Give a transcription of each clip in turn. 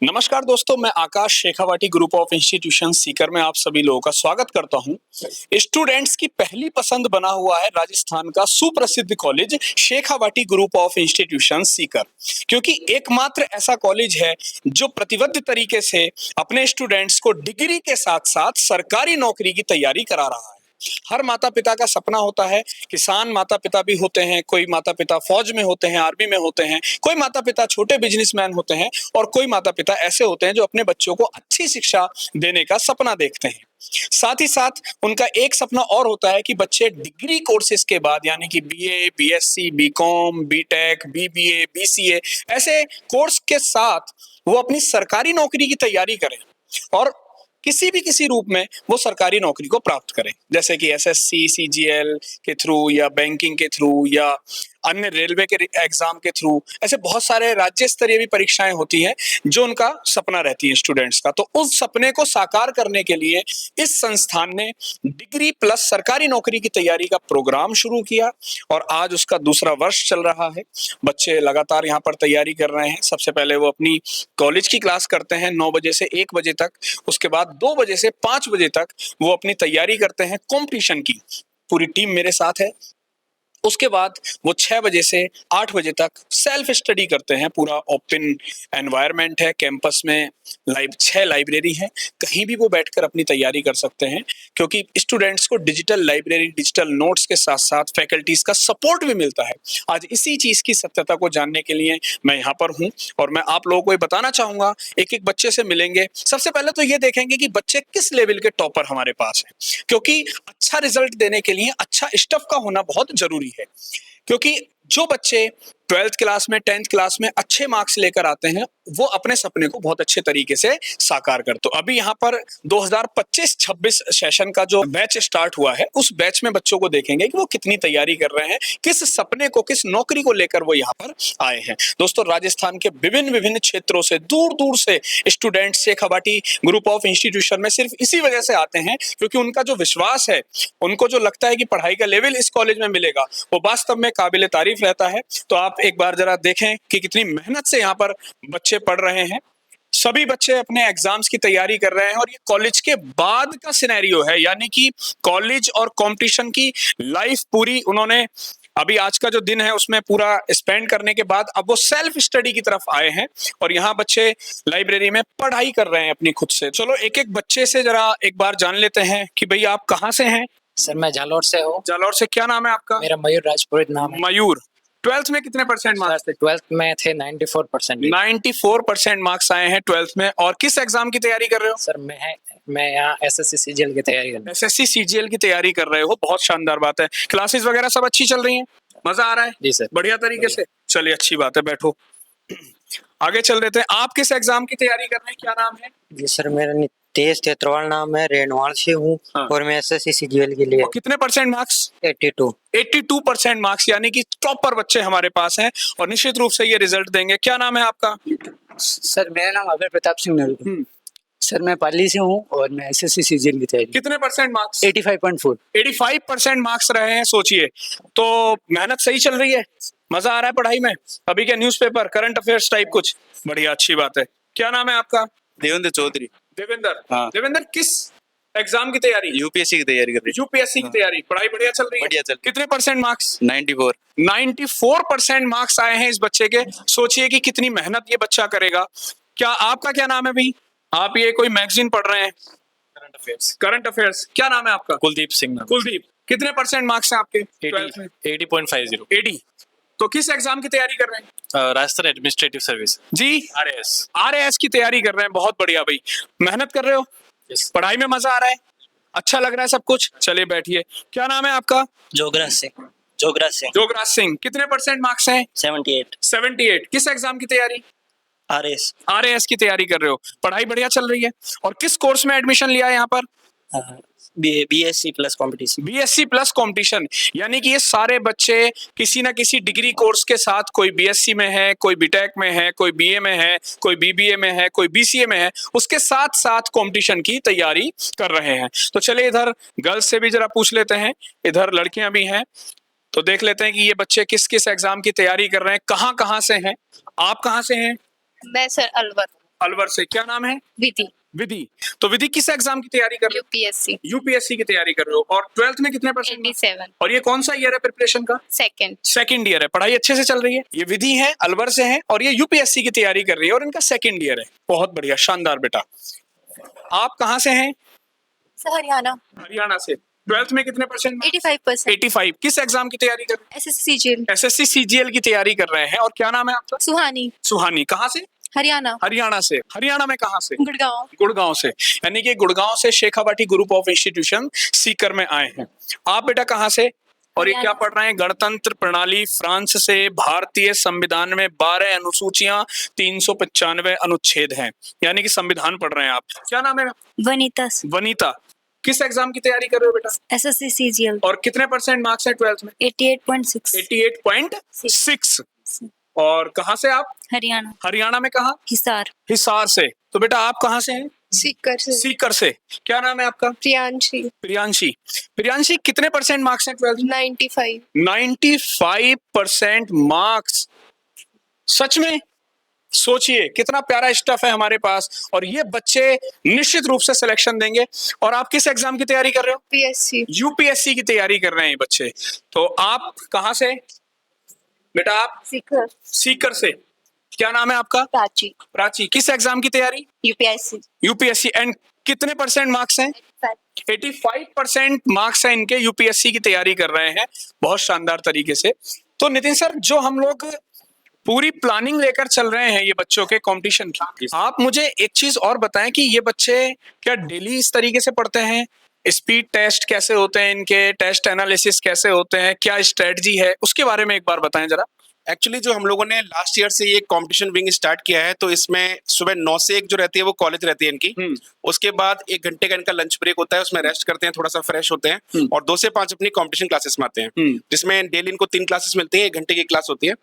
नमस्कार दोस्तों, मैं Akash Shekhawati group of institution Sikar में आप सभी लोगों का स्वागत करता हूं। स्टूडेंट्स की पहली पसंद बना हुआ है राजस्थान का सुप्रसिद्ध college Shekhawati group of institution Sikar, क्योंकि एकमात्र ऐसा कॉलेज है जो प्रतिबद्ध तरीके से अपने स्टूडेंट्स को डिग्री के साथ साथ सरकारी नौकरी की तैयारी करा रहा है। हर माता पिता का सपना होता है, किसान माता पिता भी होते हैं, कोई माता पिता फौज में होते हैं, आर्मी में होते हैं, कोई माता पिता छोटे बिजनेसमैन होते हैं और कोई माता पिता ऐसे होते हैं जो अपने बच्चों को अच्छी शिक्षा देने का सपना देखते हैं। साथ ही साथ उनका एक सपना और होता है कि बच्चे डिग्री कोर्सेज के बाद यानी कि BA, BSc, BCom, BTech, BBA, BCA ऐसे कोर्स के साथ वो अपनी सरकारी नौकरी की तैयारी करें और किसी रूप में वो सरकारी नौकरी को प्राप्त करें, जैसे कि एसएससी, सीजीएल के थ्रू या बैंकिंग के थ्रू या अन्य रेलवे के एग्जाम के थ्रू। ऐसे बहुत सारे राज्य स्तरीय भी परीक्षाएं होती हैं जो उनका सपना रहती है स्टूडेंट्स का। तो उस सपने को साकार करने के लिए इस संस्थान ने डिग्री प्लस सरकारी नौकरी की तैयारी का प्रोग्राम शुरू किया और आज उसका दूसरा वर्ष चल रहा है। बच्चे लगातार यहाँ पर तैयारी कर रहे हैं। सबसे पहले वो अपनी कॉलेज की क्लास करते हैं 9 बजे से 1 बजे तक, उसके बाद 2 बजे से 5 बजे तक वो अपनी तैयारी करते हैं कंपटीशन की। पूरी टीम मेरे साथ है। उसके बाद वो 6 बजे से 8 बजे तक सेल्फ स्टडी करते हैं। पूरा ओपन एनवायरनमेंट है, कैंपस में 6 लाइब्रेरी है, कहीं भी वो बैठकर अपनी तैयारी कर सकते हैं, क्योंकि स्टूडेंट्स को डिजिटल लाइब्रेरी, डिजिटल नोट्स के साथ साथ फैकल्टीज का सपोर्ट भी मिलता है। आज इसी चीज की सत्यता को जानने के लिए मैं यहाँ पर हूँ और मैं आप लोगों को ये बताना चाहूंगा। एक एक बच्चे से मिलेंगे। सबसे पहले तो ये देखेंगे कि बच्चे किस लेवल के टॉपर हमारे पास हैं, क्योंकि अच्छा रिजल्ट देने के लिए अच्छा स्टफ का होना बहुत जरूरी है। क्योंकि जो बच्चे 12th क्लास में, 10th क्लास में अच्छे मार्क्स लेकर आते हैं वो अपने सपने को बहुत अच्छे तरीके से साकार करते। तो अभी यहाँ पर 2025-26 सेशन का जो बैच स्टार्ट हुआ है, उस बैच में बच्चों को देखेंगे कि वो कितनी तैयारी कर रहे हैं, किस सपने को, किस नौकरी को लेकर वो यहाँ पर आए हैं। दोस्तों, राजस्थान के विभिन्न क्षेत्रों से, दूर दूर से student Shekhawati group of institution में सिर्फ इसी वजह से आते हैं क्योंकि उनका जो विश्वास है, उनको जो लगता है कि पढ़ाई का लेवल इस कॉलेज में मिलेगा, वो वास्तव में काबिल तारीफ रहता है। तो आप एक बार जरा देखें कि कितनी मेहनत से यहाँ पर बच्चे पढ़ रहे हैं। सभी बच्चे अपने एग्जाम्स की तैयारी कर रहे हैं और ये कॉलेज के बाद का सिनेरियो है, यानी कि कॉलेज और कंपटीशन की लाइफ पूरी उन्होंने अभी आज का जो दिन है उसमें पूरा स्पेंड करने के बाद अब वो सेल्फ स्टडी की तरफ आए हैं और यहाँ बच्चे लाइब्रेरी में पढ़ाई कर रहे हैं अपनी खुद से। चलो एक एक बच्चे से जरा एक बार जान लेते हैं कि भाई आप कहाँ से हैं। सर मैं जालौर से हूँ। जालौर से। क्या नाम है आपका? मेरा मयूर राजपुरोहित नाम है। मयूर। 12th में कितने परसेंट मार्क्स थे? 12th में थे 94%। 94% मार्क्स आए हैं 12th में। और किस एग्जाम की तैयारी कर रहे हो? सर मैं यहाँ एसएससी सीजीएल की तैयारी कर रहा हूँ। एसएससी सीजीएल की तैयारी कर रहे हो, बहुत शानदार बात है। क्लासेस वगैरह सब अच्छी चल रही हैं? मजा आ रहा है? जी सर, बढ़िया तरीके से। चलिए, अच्छी बात है, बैठो। आगे चल रहे थे। आप किस एग्जाम की तैयारी कर रहे हैं, क्या नाम है? जी सर, मेरा नितेश तेत्रवाल नाम है, रेणवाल से हूँ। हाँ। और मैं एसएससी सीजीएल के लिए। कितने परसेंट मार्क्स? 82% मार्क्स, यानी कि टॉपर बच्चे हमारे पास हैं और निश्चित रूप से ये रिजल्ट देंगे। क्या नाम है आपका? सर मेरा नाम अभय प्रताप सिंह नलू। सर मैं पाली से हूँ और मैं एसएससी सीजीएल की तैयारी। कितने परसेंट मार्क्स? 85.4। 85% मार्क्स रहे हैं। सोचिए, तो मेहनत सही चल रही है, मजा आ रहा है पढ़ाई में। अभी क्या न्यूज़पेपर, करंट अफेयर्स टाइप कुछ? बढ़िया, अच्छी बात है। क्या नाम है आपका? देवेंद्र चौधरी। देवेंद्र। हाँ। देवेंद्र, किस एग्जाम की तैयारी? यूपीएससी की तैयारी कर रही है। यूपीएससी की तैयारी। पढ़ाई बढ़िया चल रही है? बढ़िया चल रही है। कितने परसेंट मार्क्स? 94। 94% मार्क्स आए हैं इस बच्चे के। सोचिए कि कितनी मेहनत ये बच्चा करेगा। क्या आपका क्या नाम है भाई? आप ये कोई मैगजीन पढ़ रहे हैं? Current affairs. Current affairs. क्या नाम है आपका? कुलदीप सिंह नाम। कुलदीप। कितने परसेंट मार्क्स हैं आपके 12th में? 80.50। 80। तो किस एग्जाम की तैयारी कर रहे हैं? राजस्थान एडमिनिस्ट्रेटिव सर्विस जी, आरएएस की तैयारी कर रहे हैं। बहुत बढ़िया भाई, मेहनत कर रहे हो। Yes. पढ़ाई में मजा आ रहा है, अच्छा लग रहा है सब कुछ। चलिए बैठिए। क्या नाम है आपका? जोगराज सिंह। जोगराज सिंह। कितने परसेंट मार्क्स हैं? 78। किस एग्जाम की तैयारी? आरएएस की तैयारी कर रहे हो। पढ़ाई बढ़िया चल रही है। और किस कोर्स में एडमिशन लिया है यहाँ पर? BSc plus competition. BSc plus competition, यानी कि ये सारे बच्चे किसी ना किसी डिग्री कोर्स के साथ, कोई बीएससी में है, कोई बीटेक में है, कोई बीए में है, कोई बीबीए में है, कोई बीसीए में है, उसके साथ साथ कंपटीशन की तैयारी कर रहे हैं। तो चलिए इधर गर्ल्स से भी जरा पूछ लेते हैं, इधर लड़कियां भी हैं, तो देख लेते हैं कि ये बच्चे किस किस एग्जाम की तैयारी कर रहे हैं, कहाँ कहाँ से हैं। आप कहाँ से हैं? मैं सर अलवर। अलवर से। क्या नाम है? विधि विधि। तो विधि किस एग्जाम की तैयारी कर रहे यूपीएससी हो? यूपीएससी की तैयारी कर रहे हो। और 12th में कितने परसेंट? 87 और ये कौन सा ईयर है प्रिपरेशन का? सेकंड सेकंड ईयर है। पढ़ाई अच्छे से चल रही है। ये विधि है, अलवर से है और ये यूपीएससी की तैयारी कर रही है और इनका सेकंड ईयर है। बहुत बढ़िया, शानदार बेटा। आप कहाँ से हैं? हरियाणा हरियाणा से। 12th में कितने परसेंट? 85%। 85। किस एग्जाम की तैयारी कर रहे हैं? एसएससी सीजीएल एसएससी सीजीएल की तैयारी कर रहे हैं। और क्या नाम है आपका? सुहानी सुहानी। कहाँ से? हरियाणा हरियाणा से। हरियाणा में कहाँ से? गुड़गांव गुड़गांव से। यानी कि गुड़गांव से Shekhawati group of institution Sikar में आए हैं। आप बेटा कहाँ से? और ये क्या पढ़ रहे हैं? गणतंत्र प्रणाली फ्रांस से। भारतीय संविधान में 12 अनुसूचियां, 395 अनुच्छेद हैं। यानी कि संविधान पढ़ रहे हैं आप। क्या नाम है? वनीता वनीता। किस एग्जाम की तैयारी कर रहे हो बेटा? एसएससी सीजीएल और कितने परसेंट मार्क्स हैं 12th में? 88.6 88.6। और कहाँ से आप? हरियाणा हरियाणा में कहाँ? हिसार हिसार से। तो बेटा आप कहाँ से हैं? सीकर सीकर से। क्या नाम है आपका? प्रियांशी प्रियांशी। प्रियांशी कितने परसेंट मार्क्स हैं 12th में? 95 95% मार्क्स। सच में सोचिए कितना प्यारा स्टफ है हमारे पास और ये बच्चे निश्चित रूप से सिलेक्शन देंगे। और आप किस एग्जाम की तैयारी कर रहे हो? पीएससी यूपीएससी की तैयारी कर रहे हैं ये बच्चे। तो आप कहाँ से बेटा? आप सीकर सीकर से। क्या नाम है आपका? प्राची प्राची। किस एग्जाम की तैयारी? UPSC UPSC. एंड कितने परसेंट मार्क्स हैं? 85% मार्क्स हैं इनके। यूपीएससी की तैयारी कर रहे हैं बहुत शानदार तरीके से। तो नितिन सर, जो हम लोग पूरी प्लानिंग लेकर चल रहे हैं ये बच्चों के कंपटीशन की, आप मुझे एक चीज और बताएं कि ये बच्चे क्या डेली इस तरीके से पढ़ते हैं? स्पीड टेस्ट कैसे होते हैं इनके? टेस्ट एनालिसिस कैसे होते हैं? क्या स्ट्रेटजी है? उसके बारे में एक बार बताएं जरा। एक्चुअली जो हम लोगों ने लास्ट ईयर से ये कंपटीशन विंग स्टार्ट किया है, तो इसमें सुबह 9 से 1 जो रहती है वो कॉलेज रहती है इनकी। उसके बाद 1 घंटे का इनका लंच ब्रेक होता है, उसमें रेस्ट करते हैं, थोड़ा सा फ्रेश होते हैं और 2 से 5 अपनी कंपटीशन क्लासेस में आते हैं, जिसमें डेली इनको 3 क्लासेस मिलती है, 1 घंटे की क्लास होती है।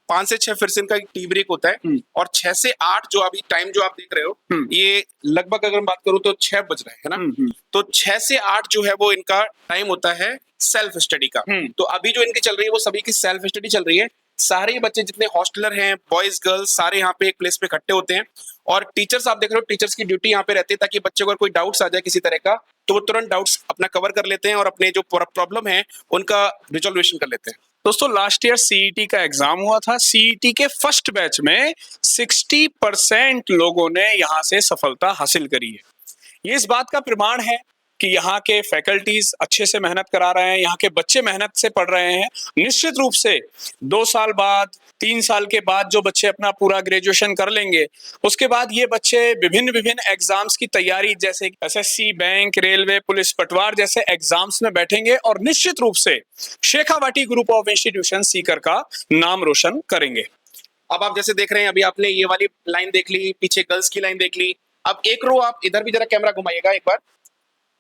5 से 6 फिर से इनका टी ब्रेक होता है और 6 से 8 जो अभी टाइम जो आप देख रहे हो, ये लगभग अगर मैं बात करूं तो 6 बज रहे हैं ना, तो 6 से 8 जो है वो इनका टाइम होता है सेल्फ स्टडी का। तो अभी जो इनकी चल रही है वो सभी की सेल्फ स्टडी चल रही है। सारे बच्चे जितने हॉस्टलर हैं, बॉयज गर्ल्स, सारे यहाँ पे एक प्लेस पे इकट्ठे होते हैं और टीचर्स आप देख रहे हो, टीचर्स की ड्यूटी यहाँ पे रहती है ताकि बच्चे को अगर कोई डाउट्स आ जाए किसी तरह का तो वो तुरंत डाउट्स अपना कवर कर लेते हैं और अपने जो प्रॉब्लम है उनका रिजोल्यूशन कर लेते हैं। दोस्तों, लास्ट ईयर सीईटी का एग्जाम हुआ था। सीईटी के फर्स्ट बैच में 60% लोगों ने यहाँ से सफलता हासिल करी है। ये इस बात का प्रमाण है कि यहाँ के फैकल्टीज अच्छे से मेहनत करा रहे हैं, यहाँ के बच्चे मेहनत से पढ़ रहे हैं। निश्चित रूप से 2 साल बाद, 3 साल के बाद जो बच्चे अपना पूरा ग्रेजुएशन कर लेंगे, उसके बाद ये बच्चे विभिन्न एग्जाम्स की तैयारी जैसे एसएससी, बैंक, रेलवे, पुलिस, पटवार जैसे एग्जाम्स में बैठेंगे और निश्चित रूप से Shekhawati group of institution Sikar का नाम रोशन करेंगे। अब आप जैसे देख रहे हैं, अभी आपने ये वाली लाइन देख ली, पीछे गर्ल्स की लाइन देख ली। अब एक रो आप इधर भी जरा कैमरा घुमाइएगा एक बार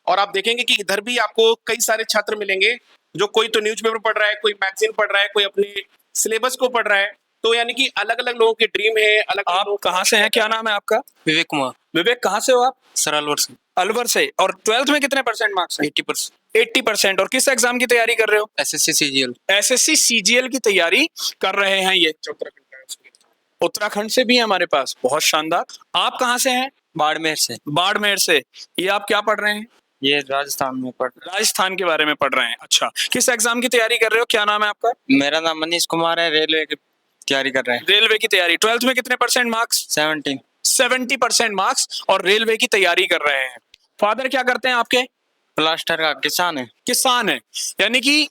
और आप देखेंगे कि इधर भी आपको कई सारे छात्र मिलेंगे जो कोई तो न्यूज़पेपर पढ़ रहा है, कोई मैगजीन पढ़ रहा है, कोई अपने सिलेबस को पढ़ रहा है। तो यानी कि अलग अलग लोगों के ड्रीम है। अलग आप कहाँ से हैं? क्या नाम है आपका? विवेक कुमार, विवेक। कहाँ से हो आप? सर अलवर से। अलवर से। और 12th में कितने परसेंट मार्क्स हैं? 80%। 80%। और किस एग्जाम की तैयारी कर रहे हो? SSC CGL. एसएससी सीजीएल की तैयारी कर रहे हैं ये। उत्तराखंड से भी है हमारे पास। बहुत शानदार। आप कहाँ से हैं? बाड़मेर से। बाड़मेर से। ये आप क्या पढ़ रहे हैं? ये राजस्थान में पढ़। राजस्थान के बारे में पढ़ रहे हैं। अच्छा, किस एग्जाम की तैयारी कर रहे हो? क्या नाम है आपका? मेरा नाम मनीष कुमार है, रेलवे की तैयारी कर रहे हैं। रेलवे की तैयारी। 12th में कितने परसेंट मार्क्स? 70% मार्क्स और रेलवे की तैयारी कर रहे हैं। फादर क्या करते हैं आपके? प्लास्टर का किसान है। किसान है। यानी कि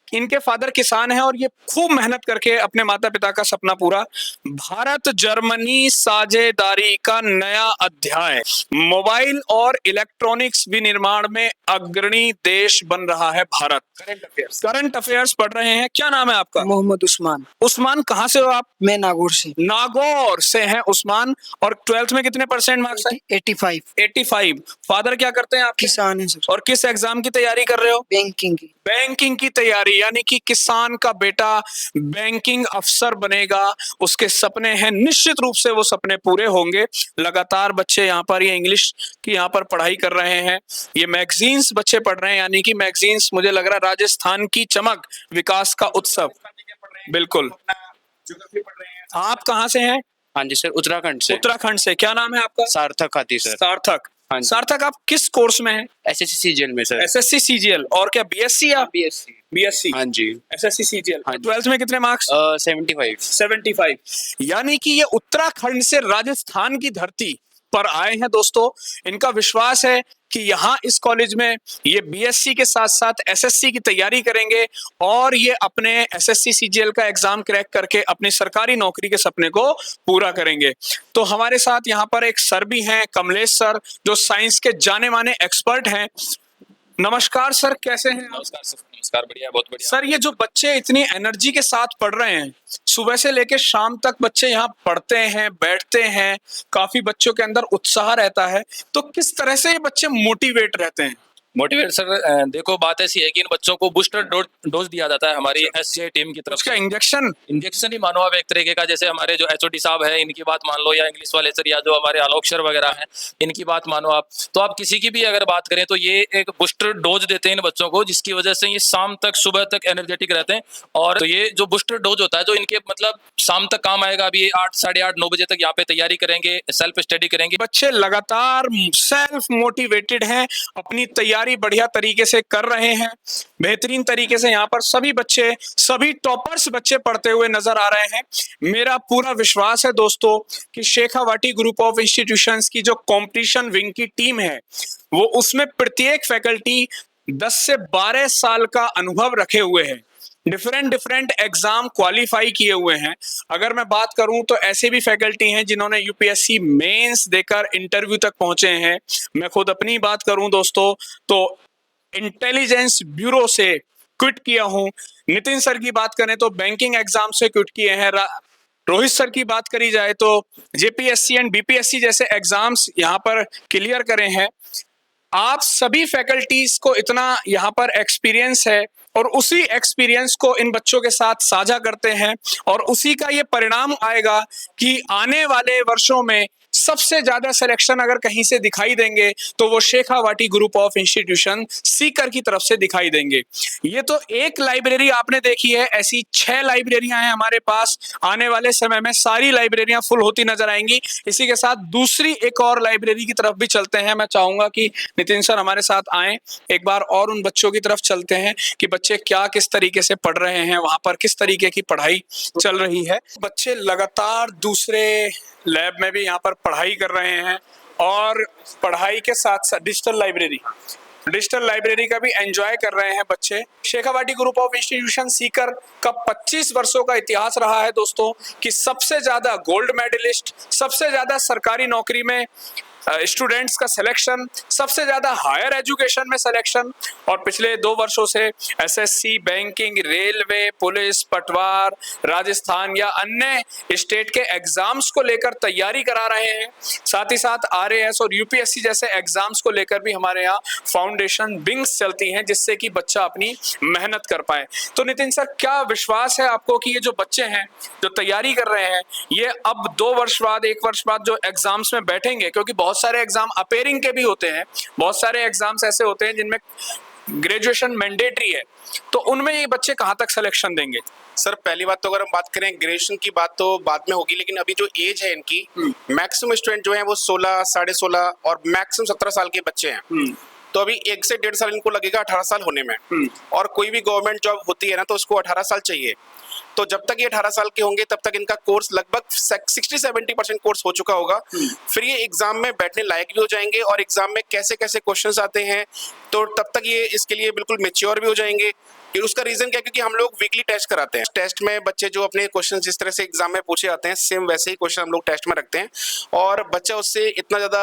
इनके फादर किसान हैं और ये खूब मेहनत करके अपने माता पिता का सपना पूरा। भारत जर्मनी साझेदारी का नया अध्याय। मोबाइल और इलेक्ट्रॉनिक्स विनिर्माण में अग्रणी देश बन रहा है भारत। करंट अफेयर्स पढ़ रहे हैं। क्या नाम है आपका? मोहम्मद उस्मान। उस्मान। कहाँ से हो आप? मैं नागौर से। नागौर से हैं उस्मान। और 12th में कितने परसेंट मार्क्स हैं? 85। फादर क्या करते हैं आपके? किसान है सर। और किस एग्जाम की तैयारी कर रहे हो? बैंकिंग की। बैंकिंग की तैयारी। यानी कि किसान का बेटा बैंकिंग अफसर बनेगा, उसके सपने हैं। निश्चित रूप से वो सपने पूरे होंगे। लगातार बच्चे यहाँ पर ये इंग्लिश की यहाँ पर पढ़ाई कर रहे हैं। ये मैगजीन्स बच्चे पढ़ रहे हैं। यानी कि मैगजीन्स, मुझे लग रहा है राजस्थान की चमक, विकास का उत्सव। बिल्कुल। आप कहाँ से हैं? हाँ जी सर, उत्तराखंड से। उत्तराखंड से। क्या नाम है आपका? सार्थक खाती सर। सार्थक। हाँ जी। सार्थक, आप किस कोर्स में हैं? एसएससी सीजीएल में सर। SSC CGL. और क्या बीएससी या बीएससी। बीएससी? हाँ जी। SSC CGL. हाँ जी। 12th में कितने मार्क्स? 75। 75। यानी कि ये उत्तराखंड से राजस्थान की धरती पर आए हैं दोस्तों। इनका विश्वास है कि यहाँ इस कॉलेज में ये बीएससी के साथ साथ एसएससी की तैयारी करेंगे और ये अपने एसएससी सीजीएल का एग्जाम क्रैक करके अपनी सरकारी नौकरी के सपने को पूरा करेंगे। तो हमारे साथ यहाँ पर एक सर भी हैं, कमलेश सर, जो साइंस के जाने माने एक्सपर्ट हैं। नमस्कार सर, कैसे हैं आप? नमस्कार सर, नमस्कार, बढ़िया, बहुत बढ़िया। सर, ये जो बच्चे इतनी एनर्जी के साथ पढ़ रहे हैं, सुबह से लेकर शाम तक बच्चे यहाँ पढ़ते हैं, बैठते हैं, काफी बच्चों के अंदर उत्साह रहता है, तो किस तरह से ये बच्चे मोटिवेट रहते हैं? मोटिवेट सर, देखो बात ऐसी है कि इन बच्चों को बूस्टर डोज दिया जाता है हमारी एससीआई टीम की तरफ उसका से। इंजेक्शन ही मानो आप एक तरीके का, जैसे हमारे जो एचओडी साहब है इनकी बात मान लो, या इंग्लिश वाले सर, या जो हमारे आलोक सर वगैरह हैं इनकी बात मानो आप, तो आप किसी की भी अगर बात करें तो ये एक बूस्टर डोज देते हैं इन बच्चों को, जिसकी वजह से ये शाम तक सुबह तक एनर्जेटिक रहते हैं। और तो ये जो बूस्टर डोज होता है जो इनके मतलब शाम तक काम आएगा। अभी 8, साढ़े 8, 9 बजे तक यहाँ पे तैयारी करेंगे, सेल्फ स्टडी करेंगे। बच्चे लगातार सेल्फ मोटिवेटेड हैं, अपनी तैयारी बढ़िया तरीके से कर रहे हैं, बेहतरीन तरीके से यहाँ पर सभी बच्चे, सभी टॉपर्स बच्चे पढ़ते हुए नजर आ रहे हैं। मेरा पूरा विश्वास है दोस्तों कि शेखावाटी ग्रुप ऑफ इंस्टीट्यूशंस की जो कंपटीशन विंग की टीम है, वो उसमें प्रत्येक फैकल्टी 10 से 12 साल का अनुभव रखे हुए हैं, डिफरेंट एग्जाम क्वालिफाई किए हुए हैं। अगर मैं बात करूं तो ऐसे भी फैकल्टी हैं जिन्होंने यूपीएससी मेंस देकर इंटरव्यू तक पहुंचे हैं। मैं खुद अपनी बात करूं दोस्तों तो इंटेलिजेंस ब्यूरो से क्विट किया हूं। नितिन सर की बात करें तो बैंकिंग एग्जाम से क्विट किए हैं। रोहित सर की बात करी जाए तो जेपीएससी एंड बीपीएससी जैसे एग्जाम्स यहाँ पर क्लियर करे हैं। आप सभी फैकल्टीज को इतना यहाँ पर एक्सपीरियंस है और उसी एक्सपीरियंस को इन बच्चों के साथ साझा करते हैं और उसी का ये परिणाम आएगा कि आने वाले वर्षों में सबसे ज्यादा सिलेक्शन अगर कहीं से दिखाई देंगे तो वो Shekhawati group of institution Sikar की तरफ से दिखाई देंगे। ये तो एक लाइब्रेरी आपने देखी है, ऐसी 6 लाइब्रेरियां हैं हमारे पास। आने वाले समय में सारी लाइब्रेरियां फुल होती नजर आएंगी। इसी के साथ दूसरी एक और लाइब्रेरी की तरफ भी चलते हैं। मैं चाहूंगा कि नितिन सर हमारे साथ आए, एक बार और उन बच्चों की तरफ चलते हैं कि बच्चे क्या किस तरीके से पढ़ रहे हैं, वहां पर किस तरीके की पढ़ाई चल रही है। बच्चे लगातार दूसरे लैब में भी यहाँ पर पढ़ाई कर रहे हैं और पढ़ाई के साथ साथ डिजिटल लाइब्रेरी का भी एंजॉय कर रहे हैं बच्चे। Shekhawati group of institution Sikar का 25 वर्षों का इतिहास रहा है दोस्तों कि सबसे ज्यादा गोल्ड मेडलिस्ट, सबसे ज्यादा सरकारी नौकरी में स्टूडेंट्स का सिलेक्शन, सबसे ज्यादा हायर एजुकेशन में सिलेक्शन, और पिछले 2 वर्षों से एसएससी, बैंकिंग, रेलवे, पुलिस, पटवार, राजस्थान या अन्य स्टेट के एग्जाम्स को लेकर तैयारी करा रहे हैं। साथ ही साथ आरएएस और यूपीएससी जैसे एग्जाम्स को लेकर भी हमारे यहाँ फाउंडेशन विंग्स चलती हैं जिससे कि बच्चा अपनी मेहनत कर पाए। तो नितिन सर, क्या विश्वास है आपको कि ये जो बच्चे हैं जो तैयारी कर रहे हैं, ये अब 2 वर्ष बाद, 1 वर्ष बाद जो एग्जाम्स में बैठेंगे, क्योंकि बहुत सारे एग्जाम अपेयरिंग के भी होते हैं, बहुत सारे एग्जाम्स ऐसे होते हैं जिनमें ग्रेजुएशन मैंडेटरी है, तो उनमें ये बच्चे कहां तक सिलेक्शन देंगे? सर, पहली बात तो अगर हम बात करें ग्रेजुएशन की बात तो बाद में होगी, लेकिन अभी जो एज है इनकी, मैक्सिमम स्टूडेंट जो है वो 16, 16.5 और मैक्सिमम 17 साल के बच्चे हैं। तो अभी 1 से 1.5 साल इनको लगेगा 18 साल होने में। और कोई भी गवर्नमेंट जॉब होती है ना तो उसको 18 साल चाहिए। तो जब तक ये 18 साल के होंगे तब तक इनका कोर्स लगभग 60-70% कोर्स हो चुका होगा। फिर ये एग्जाम में बैठने लायक भी हो जाएंगे और एग्जाम में कैसे कैसे क्वेश्चंस आते हैं तो तब तक ये इसके लिए बिल्कुल मैच्योर भी हो जाएंगे। फिर उसका रीजन क्या है, क्योंकि हम लोग वीकली टेस्ट कराते हैं। टेस्ट में बच्चे जो अपने क्वेश्चन जिस तरह से एग्जाम में पूछे जाते हैं सेम वैसे ही क्वेश्चन हम लोग टेस्ट में रखते हैं और बच्चा उससे इतना ज्यादा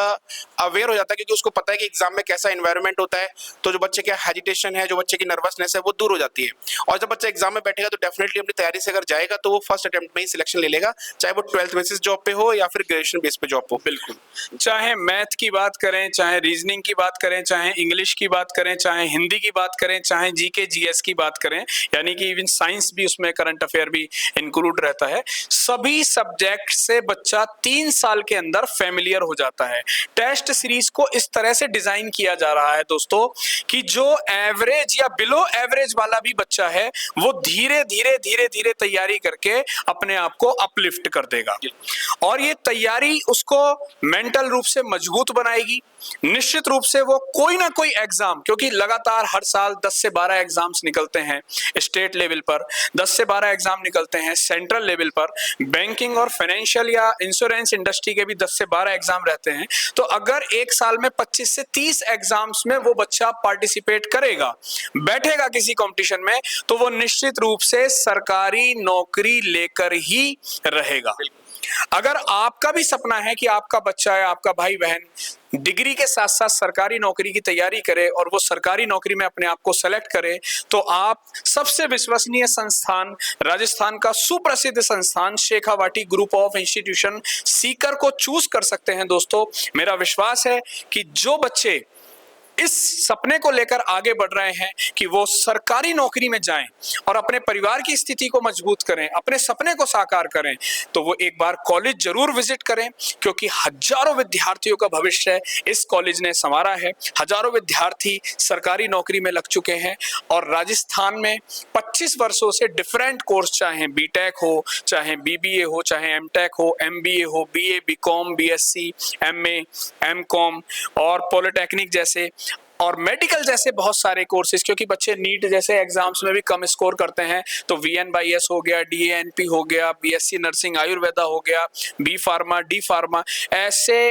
अवेयर हो जाता है क्योंकि उसको पता है कि एग्जाम में कैसा एनवायरनमेंट होता है। तो जो बच्चे का हेजिटेशन है, जो बच्चे की नर्वसनेस है, वो दूर हो जाती है। और जब बच्चा एग्जाम में बैठेगा तो डेफिनेटली अपनी तैयारी से अगर जाएगा तो वो फर्स्ट अटेम्प्ट में ही सिलेक्शन ले लेगा, चाहे वो 12th बेसिस जॉब पे हो या फिर ग्रेजुएशन बेस पे जॉब हो। बिल्कुल, चाहे मैथ की बात करें, चाहे रीजनिंग की बात करें, चाहे इंग्लिश की बात करें, चाहे हिंदी की बात करें, चाहे जीके जीएस की बात करें, यानी कि इवन साइंस भी उसमें, करंट अफेयर भी इंक्लूड रहता है। सभी सब्जेक्ट से बच्चा 3 साल के अंदर फेमिलियर हो जाता है। टेस्ट सीरीज को इस तरह से डिजाइन किया जा रहा है दोस्तों कि जो एवरेज या बिलो एवरेज वाला भी बच्चा है वो धीरे धीरे तैयारी करके अपने आप को अपलिफ्ट कर देगा और ये तैयारी उसको मेंटल रूप से मजबूत बनाएगी। निश्चित रूप से वो कोई ना कोई एग्जाम, क्योंकि लगातार हर साल 10 से 12 एग्जाम्स निकलते हैं स्टेट लेवल पर, 10 से 12 एग्जाम निकलते हैं सेंट्रल लेवल पर, बैंकिंग और फाइनेंशियल या इंश्योरेंस इंडस्ट्री के भी 10 से 12 एग्जाम रहते हैं। तो अगर एक साल में 25 से 30 एग्जाम्स में वो बच्चा पार्टिसिपेट करेगा, बैठेगा किसी कंपटीशन में, तो वो निश्चित रूप से सरकारी नौकरी लेकर ही रहेगा। अगर आपका भी सपना है कि आपका बच्चा या आपका भाई बहन डिग्री के साथ साथ सरकारी नौकरी की तैयारी करे और वो सरकारी नौकरी में अपने आप को सेलेक्ट करे, तो आप सबसे विश्वसनीय संस्थान, राजस्थान का सुप्रसिद्ध संस्थान Shekhawati group of institution Sikar को चूज कर सकते हैं। दोस्तों, मेरा विश्वास है कि जो बच्चे इस सपने को लेकर आगे बढ़ रहे हैं कि वो सरकारी नौकरी में जाएं और अपने परिवार की स्थिति को मजबूत करें, अपने सपने को साकार करें, तो वो एक बार कॉलेज जरूर विजिट करें, क्योंकि हजारों विद्यार्थियों का भविष्य इस कॉलेज ने संवारा है। हजारों विद्यार्थी सरकारी नौकरी में लग चुके हैं और राजस्थान में 25 वर्षों से डिफरेंट कोर्स, चाहे बीटेक हो, चाहे बीबीए हो, चाहे एमटेक हो, एमबीए हो, BA, BCom, BSc, MA, MCom और पॉलिटेक्निक जैसे और मेडिकल जैसे बहुत सारे कोर्सेज, क्योंकि बच्चे नीट जैसे एग्जाम्स में भी कम स्कोर करते हैं, तो VN/S हो गया, DANP हो गया, BSc नर्सिंग आयुर्वेदा हो गया, B फार्मा, D फार्मा, ऐसे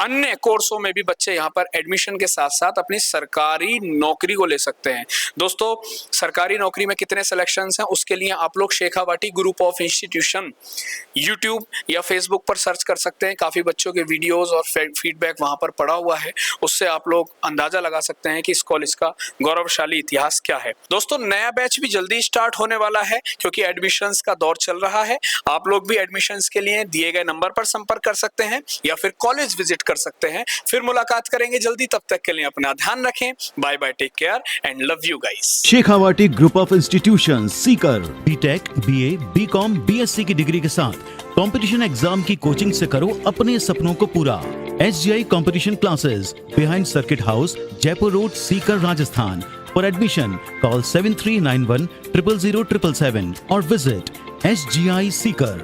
अन्य कोर्सों में भी बच्चे यहाँ पर एडमिशन के साथ साथ अपनी सरकारी नौकरी को ले सकते हैं। दोस्तों, सरकारी नौकरी में कितने सिलेक्शंस हैं उसके लिए आप लोग Shekhawati group of institution YouTube या फेसबुक पर सर्च कर सकते हैं। काफी बच्चों के वीडियोस और फीडबैक वहां पर पड़ा हुआ है, उससे आप लोग अंदाजा लगा सकते हैं कि इस कॉलेज का गौरवशाली इतिहास क्या है। दोस्तों, नया बैच भी जल्दी स्टार्ट होने वाला है, क्योंकि एडमिशंस का दौर चल रहा है। आप लोग भी एडमिशंस के लिए दिए गए नंबर पर संपर्क कर सकते हैं या फिर कॉलेज विजिट कर सकते हैं। फिर मुलाकात करेंगे जल्दी, तब तक के लिए अपना ध्यान रखें। Bye bye, take care and love you guys. Shekhawati group of institution Sikar BTech, BA, BCom, BSc की डिग्री के साथ कंपटीशन एग्जाम की कोचिंग से करो अपने सपनों को पूरा। SGI competition classes behind circuit house, Jaipur road, Sikar, Rajasthan. For admission, call 7391 000 777 or visit SGI Seeker.